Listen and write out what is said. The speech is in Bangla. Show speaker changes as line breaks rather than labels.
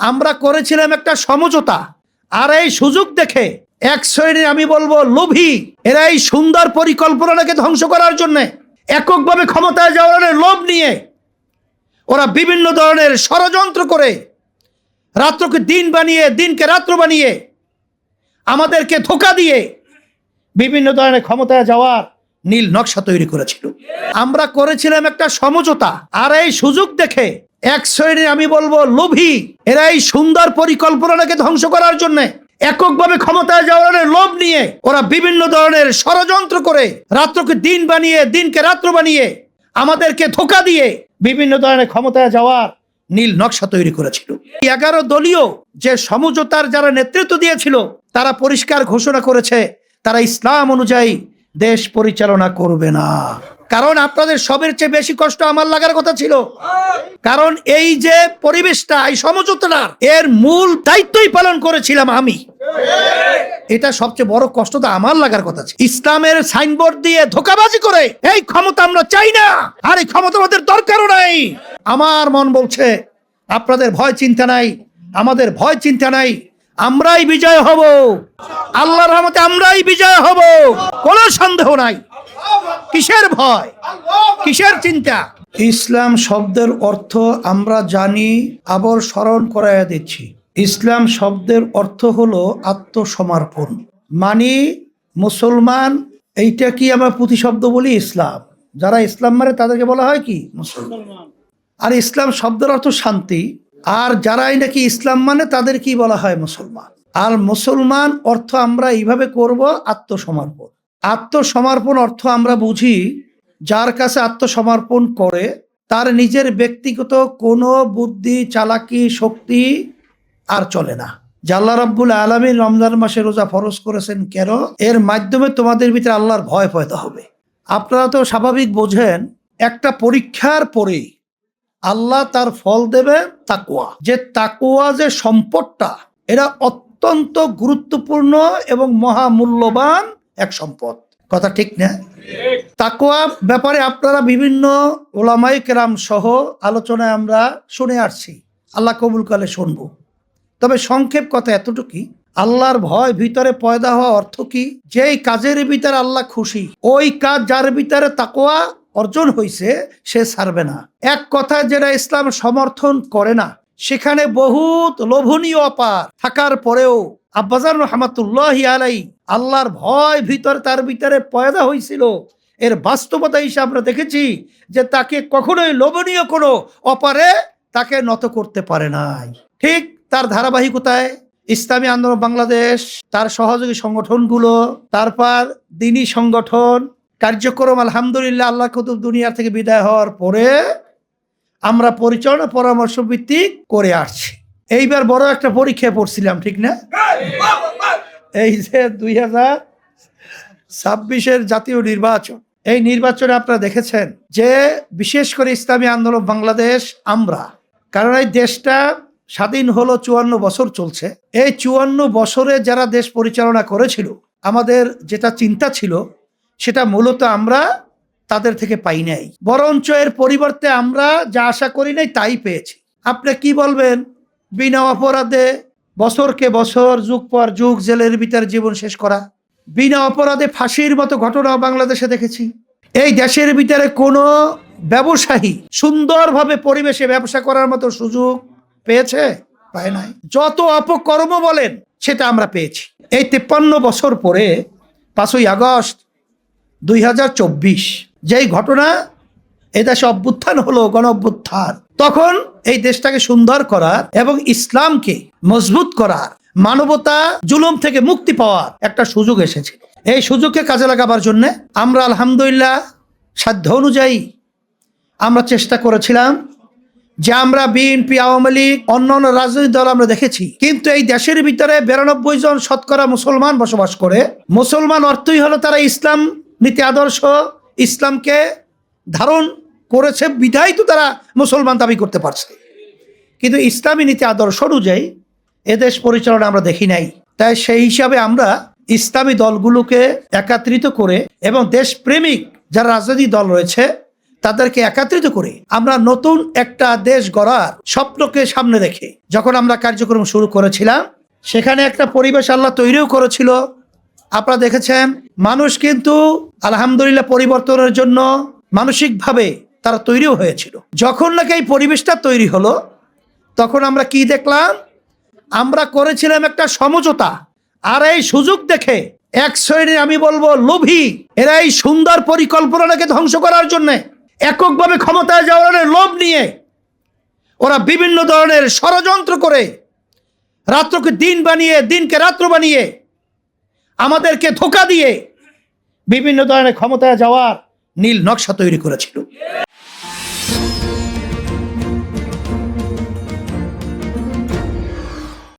আমরা করেছিলাম একটা সমঝোতা, আর এই সুযোগ দেখে এক শ্রেণীর আমি বলবো লোভী, এরা এই সুন্দর পরিকল্পনাকে ধ্বংস করার জন্য এককভাবে ক্ষমতায় যাওয়ার লোভ নিয়ে ওরা বিভিন্ন ধরনের ষড়যন্ত্র করে রাত্রকে দিন বানিয়ে দিনকে রাত্র বানিয়ে আমাদেরকে ধোঁকা দিয়ে বিভিন্ন ধরনের ক্ষমতায় যাওয়ার নীল নকশা তৈরি করেছিল। আমরা করেছিলাম একটা সমঝোতা, আর এই সুযোগ দেখে এক শ্রেণীর আমি বলবো লোভী, এরা এই সুন্দর পরিকল্পনাকে ধ্বংস করার জন্য এককভাবে ক্ষমতায় যাওয়ার লোভ নিয়ে ওরা বিভিন্ন ধরনের ষড়যন্ত্র করে রাত্রকে দিন বানিয়ে দিনকে রাত্র বানিয়ে আমাদেরকে ধোঁকা দিয়ে বিভিন্ন ধরনের ক্ষমতায় যাওয়ার নীল নকশা তৈরি করেছিল। 11 দলীয় যে সমঝোতার যারা নেতৃত্ব দিয়েছিল তারা পরিষ্কার ঘোষণা করেছে তারা ইসলাম অনুযায়ী দেশ পরিচালনা করবে না। কারণ আপনাদের সবের চেয়ে বেশি কষ্ট আমার লাগার কথা ছিল, কারণ এই যে পরিবেশটা, এই সমঝোতাটার এর মূল দায়িত্বই পালন করেছিলাম আমি। এটা সবচেয়ে বড় কষ্টটা আমার লাগার কথা ছিল। ইসলামের সাইনবোর্ড দিয়ে ধোঁকাবাজি করে এই ক্ষমতা আমরা চাই না, আর এই ক্ষমতা আমাদের দরকারও নাই। আমার মন বলছে আপনাদের ভয় চিন্তা নাই, আমাদের ভয় চিন্তা নাই, আমরাই বিজয় হব, আল্লাহর রহমতে আমরাই বিজয় হব, কোনো সন্দেহ নাই। কিসের ভয়, কিসের চিন্তা? ইসলাম শব্দের অর্থ আমরা জানি, আবার স্মরণ করাইয়া দিচ্ছি। ইসলাম শব্দের অর্থ হলো আত্মসমর্পণ, মানে মুসলমান। এইটা কি আমরা প্রতিশব্দ বলি ইসলাম, যারা ইসলাম মানে তাদেরকে বলা হয় কি মুসলমান। আর ইসলাম শব্দের অর্থ শান্তি, আর যারাই নাকি ইসলাম মানে তাদের কি বলা হয় মুসলমান। আর মুসলমান অর্থ আমরা এইভাবে করব আত্মসমর্পণ। আত্মসমর্পণ অর্থ আমরা বুঝি যার কাছে আত্মসমর্পণ করে তার নিজের ব্যক্তিগত কোনো বুদ্ধি চালাকি শক্তি আর চলে না। আল্লাহ রাব্বুল আলামিন রমজান মাসে রোজা ফরজ করেছেন কেন? এর মাধ্যমে তোমাদের ভিতরে আল্লাহর ভয় পয়দা হবে। আপনারা তো স্বাভাবিক বোঝেন, একটা পরীক্ষার পরে আল্লাহ তার ফল দেবে তাকওয়া। যে তাকওয়া যে সম্পদটা, এটা অত্যন্ত গুরুত্বপূর্ণ এবং মহামূল্যবান এক সম্পদ। কথা ঠিক না? তাকওয়া ব্যাপারে আপনারা বিভিন্ন ওলামায়ে কেরাম সহ আলোচনায় আমরা শুনে আসছি, আল্লাহ কবুল করলে শুনবো। তবে সংক্ষেপ কথা এতটুকুই, আল্লাহর ভয় ভিতরে পয়দা হওয়া অর্থ কি? যেই কাজের ভিতরে আল্লাহ খুশি, ওই কাজ যার ভিতরে তাকওয়া অর্জন হয়েছে সে ছাড়বে না। এক কথায় যেটা ইসলাম সমর্থন করে না, সেখানে বহুত লোভনীয় অপার থাকার পরেও আব্বাজান রহমাতুল্লাহি আলাইহি আল্লাহর ভয় ভিতরে তার ভিতরে পয়দা হয়েছিল। এর বাস্তবতা হিসেবে আমরা দেখেছি যে তাকে কখনোই লোভনীয় কোনো অপারে তাকে নত করতে পারে নাই। ঠিক তার ধারাবাহিকতায় ইসলামী আন্দোলন বাংলাদেশ, তার সহযোগী সংগঠনগুলো, তারপর দ্বীনি সংগঠন কার্যক্রম আলহামদুলিল্লাহ আল্লাহ কুতুব দুনিয়ার থেকে বিদায় হওয়ার পরে আমরা পরিচালনা পরামর্শ ভিত্তিক করে আসছি। এইবার বড় একটা পরীক্ষায় পড়ছিলাম, ঠিক না? এই যে 2026-এর জাতীয় নির্বাচন, এই নির্বাচনে আপনারা দেখেছেন যে বিশেষ করে ইসলামী আন্দোলন বাংলাদেশ আমরা, কারণ এই দেশটা স্বাধীন হলো 54 বছর চলছে। এই 54 বছরে যারা দেশ পরিচালনা করেছিল, আমাদের যেটা চিন্তা ছিল সেটা মূলত আমরা তাদের থেকে পাই নাই, বরঞ্চ এর পরিবর্তে আমরা যা আশা করি নাই তাই পেয়েছি। আপনি কি বলবেন? বিনা অপরাধে বছরকে বছর যুগ পর যুগ জেলের ভিতরে জীবন শেষ করা, বিনা অপরাধে ফাঁসির মতো ঘটনাও বাংলাদেশে দেখেছি। এই দেশের ভিতরে কোনো ব্যবসায়ী সুন্দরভাবে পরিবেশে ব্যবসা করার মতো সুযোগ পেয়েছে? পায় নাই। যত অপকর্ম বলেন সেটা আমরা পেয়েছি। এই 53 বছর পরে 5ই আগস্ট 2024 যেই ঘটনা, এদেশে অভ্যুত্থান হলো, গণ অভ্যুত্থান, তখন এই দেশটাকে সুন্দর করার এবং ইসলামকে মজবুত করার, মানবতা জুলুম থেকে মুক্তি পাওয়ার একটা সুযোগ এসেছে। এই সুযোগকে কাজে লাগাবার জন্য আমরা আলহামদুলিল্লাহ সাধ্য অনুযায়ী আমরা চেষ্টা করেছিলাম যে আমরা বিএনপি, আওয়ামী লীগ, অন্যান্য রাজনৈতিক দল আমরা দেখেছি, কিন্তু এই দেশের ভিতরে 92 জন শতকরা মুসলমান বসবাস করে। মুসলমান অর্থই হলো তারা ইসলাম নীতি আদর্শ, ইসলামকে ধারণ করেছে বিধায় তো তারা মুসলমান দাবি করতে পারছে। কিন্তু ইসলামী নীতি আদর্শ অনুযায়ী এদেশ পরিচালনা আমরা দেখি নাই। তাই সেই হিসাবে আমরা ইসলামী দলগুলোকে একত্রিত করে এবং দেশপ্রেমিক যারা রাজনৈতিক দল রয়েছে তাদেরকে একত্রিত করে আমরা নতুন একটা দেশ গড়ার স্বপ্নকে সামনে রেখে যখন আমরা কার্যক্রম শুরু করেছিলাম, সেখানে একটা পরিবেশ আল্লাহ তৈরিও করেছিল। আপনারা দেখেছেন মানুষ কিন্তু আলহামদুলিল্লাহ পরিবর্তনের জন্য মানসিকভাবে তারা তৈরিও হয়েছিল। যখন নাকি এই পরিবেশটা তৈরি হলো, তখন আমরা কি দেখলাম? আমরা করেছিলাম একটা সমঝোতা। আর এই সুযোগ দেখে এক শ্রেণীর, আমি বলবো লোভী, এরা এই সুন্দর পরিকল্পনাটাকে ধ্বংস করার জন্য এককভাবে ক্ষমতায় যাওয়ার লোভ নিয়ে ওরা বিভিন্ন ধরনের ষড়যন্ত্র করে রাত্রকে দিন বানিয়ে, দিনকে রাত্র বানিয়ে, আমাদেরকে ধোঁকা দিয়ে বিভিন্ন ধরনের ক্ষমতায় যাওয়ার নীল নকশা তৈরি করেছিল।